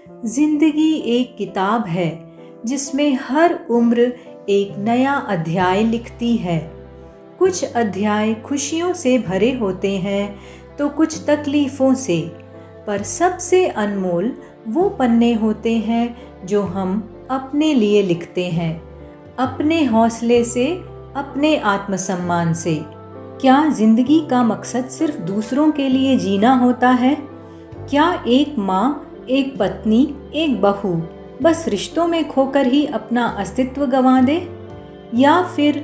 जिंदगी एक किताब है जिसमें हर उम्र एक नया अध्याय लिखती है। कुछ अध्याय खुशियों से भरे होते हैं तो कुछ तकलीफ़ों से, पर सबसे अनमोल वो पन्ने होते हैं जो हम अपने लिए लिखते हैं, अपने हौसले से, अपने आत्मसम्मान से। क्या जिंदगी का मकसद सिर्फ दूसरों के लिए जीना होता है? क्या एक माँ, एक पत्नी, एक बहू बस रिश्तों में खोकर ही अपना अस्तित्व गंवा दे? या फिर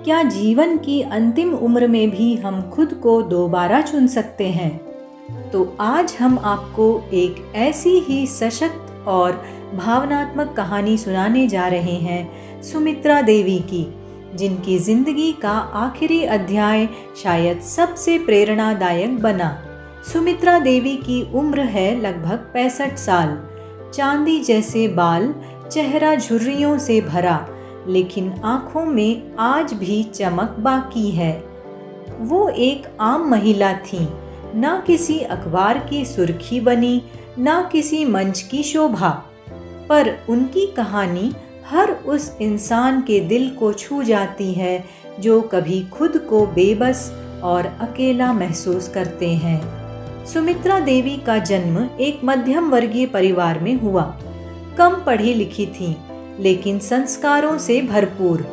क्या जीवन की अंतिम उम्र में भी हम खुद को दोबारा चुन सकते हैं? तो आज हम आपको एक ऐसी ही सशक्त और भावनात्मक कहानी सुनाने जा रहे हैं, सुमित्रा देवी की, जिनकी जिंदगी का आखिरी अध्याय शायद सबसे प्रेरणादायक बना। सुमित्रा देवी की उम्र है लगभग 65 साल। चांदी जैसे बाल, चेहरा झुर्रियों से भरा, लेकिन आंखों में आज भी चमक बाकी है। वो एक आम महिला थी, ना किसी अखबार की सुर्खी बनी, ना किसी मंच की शोभा, पर उनकी कहानी हर उस इंसान के दिल को छू जाती है जो कभी खुद को बेबस और अकेला महसूस करते हैं। सुमित्रा देवी का जन्म एक मध्यम वर्गीय परिवार में हुआ। कम पढ़ी लिखी थी, लेकिन संस्कारों से भरपूर।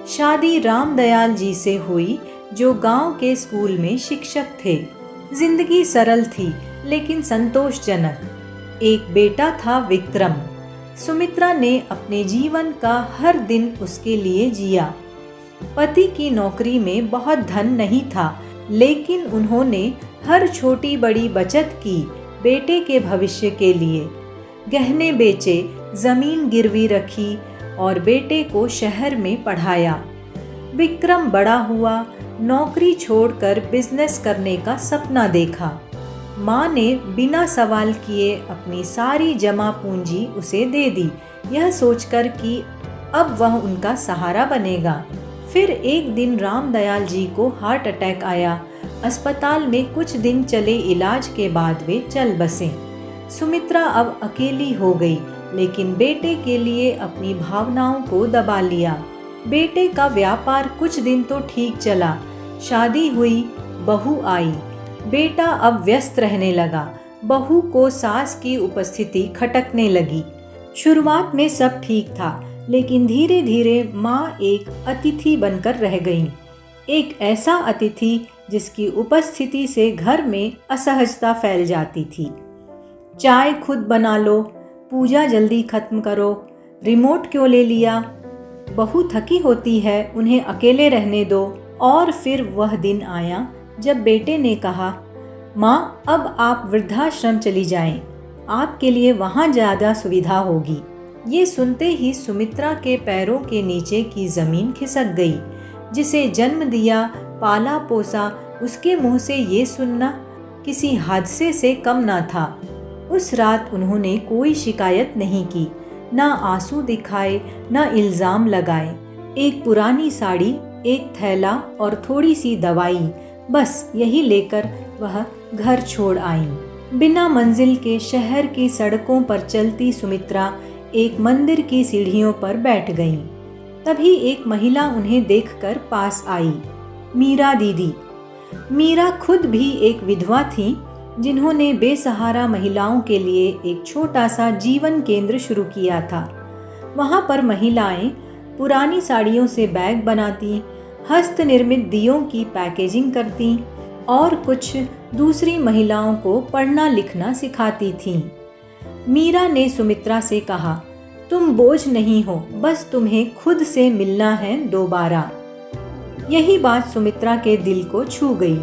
शादी रामदयाल जी से हुई, जो गांव के स्कूल में शिक्षक थे। जिंदगी सरल थी, लेकिन संतोषजनक। एक बेटा था, विक्रम। सुमित्रा ने अपने जीवन का हर दिन उसके लिए जिया। पति की नौकरी में बहुत धन नहीं था, लेकिन उन्होंने हर छोटी बड़ी बचत की बेटे के भविष्य के लिए। गहने बेचे, जमीन गिरवी रखी और बेटे को शहर में पढ़ाया। विक्रम बड़ा हुआ, नौकरी छोड़कर बिजनेस करने का सपना देखा। माँ ने बिना सवाल किए अपनी सारी जमा पूंजी उसे दे दी, यह सोचकर कि अब वह उनका सहारा बनेगा। फिर एक दिन रामदयाल जी को हार्ट अटैक आया। अस्पताल में कुछ दिन चले इलाज के बाद वे चल बसे। सुमित्रा अब अकेली हो गई, लेकिन बेटे के लिए अपनी भावनाओं को दबा लिया। बेटे का व्यापार कुछ दिन तो ठीक चला, शादी हुई, बहू आई। बेटा अब व्यस्त रहने लगा। बहू को सास की उपस्थिति खटकने लगी। शुरुआत में सब ठीक था, लेकिन धीरे धीरे माँ एक अतिथि बनकर रह गई। एक ऐसा अतिथि जिसकी उपस्थिति से घर में असहजता फैल जाती थी। चाय खुद बना लो, पूजा जल्दी खत्म करो, रिमोट क्यों ले लिया, बहू थकी होती है, उन्हें अकेले रहने दो। और फिर वह दिन आया जब बेटे ने कहा, माँ अब आप वृद्धाश्रम चली जाएं, आपके लिए वहाँ ज़्यादा सुविधा होगी। ये सुनते ही सुमित्रा के पैरों के नीचे की ज़मीन खिसक गई। जिसे जन्म दिया, पाला पोसा, उसके मुंह से ये सुनना किसी हादसे से कम ना था। उस रात उन्होंने कोई शिकायत नहीं की, ना आंसू दिखाए, ना इल्ज़ाम लगाए। एक पुरानी साड़ी, एक थैला और थोड़ी सी दवाई, बस यही लेकर वह घर छोड़ आईं। बिना मंजिल के शहर की सड़कों पर चलती सुमित्रा एक मंदिर की सीढ़ियों पर बैठ गईं। तभी एक महिला उन्हें देखकर पास आई, मीरा दीदी। मीरा खुद भी एक विधवा थी, जिन्होंने बेसहारा महिलाओं के लिए एक छोटा सा जीवन केंद्र शुरू किया था। वहाँ पर महिलाएं पुरानी साड़ियों से बैग बनाती, हस्त निर्मित दियों की पैकेजिंग करती और कुछ दूसरी महिलाओं को पढ़ना लिखना सिखाती थीं। मीरा ने सुमित्रा से कहा, तुम बोझ नहीं हो, बस तुम्हें खुद से मिलना है दोबारा। यही बात सुमित्रा के दिल को छू गई।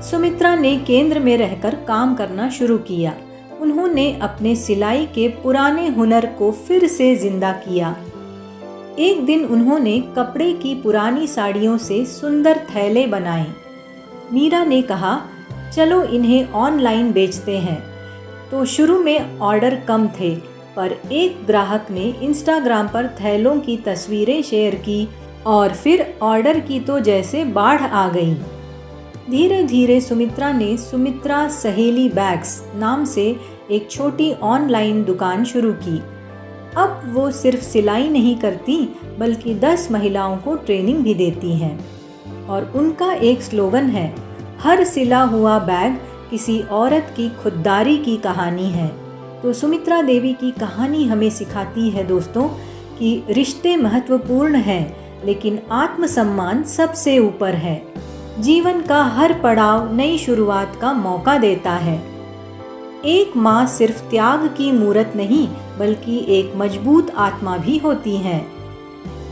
सुमित्रा ने केंद्र में रहकर काम करना शुरू किया। उन्होंने अपने सिलाई के पुराने हुनर को फिर से जिंदा किया। एक दिन उन्होंने कपड़े की पुरानी साड़ियों से सुंदर थैले बनाए। मीरा ने कहा, चलो इन्हें ऑनलाइन बेचते हैं। तो शुरू में ऑर्डर कम थे, पर एक ग्राहक ने इंस्टाग्राम पर थैलों की तस्वीरें शेयर की और फिर ऑर्डर की तो जैसे बाढ़ आ गई। धीरे धीरे सुमित्रा ने सुमित्रा सहेली बैग्स नाम से एक छोटी ऑनलाइन दुकान शुरू की। अब वो सिर्फ सिलाई नहीं करती बल्कि 10 महिलाओं को ट्रेनिंग भी देती हैं। और उनका एक स्लोगन है, हर सिला हुआ बैग किसी औरत की खुददारी की कहानी है। तो सुमित्रा देवी की कहानी हमें सिखाती है दोस्तों कि रिश्ते महत्वपूर्ण हैं, लेकिन आत्मसम्मान सबसे ऊपर है। जीवन का हर पड़ाव नई शुरुआत का मौका देता है। एक माँ सिर्फ त्याग की मूरत नहीं बल्कि एक मजबूत आत्मा भी होती है।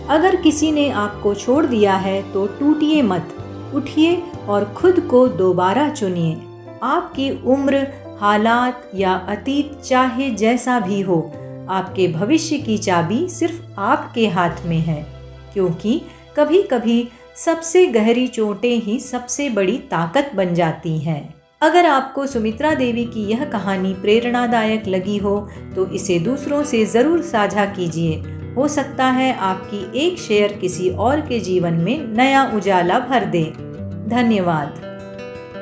अगर किसी ने आपको छोड़ दिया है तो टूटिए मत, उठिए और खुद को दोबारा चुनिए। आपकी उम्र, हालात या अतीत चाहे जैसा भी हो, आपके भविष्य की चाबी सिर्फ आपके हाथ में है, क्योंकि कभी कभी सबसे गहरी चोटें ही सबसे बड़ी ताकत बन जाती हैं। अगर आपको सुमित्रा देवी की यह कहानी प्रेरणादायक लगी हो तो इसे दूसरों से ज़रूर साझा कीजिए। हो सकता है आपकी एक शेयर किसी और के जीवन में नया उजाला भर दे। धन्यवाद।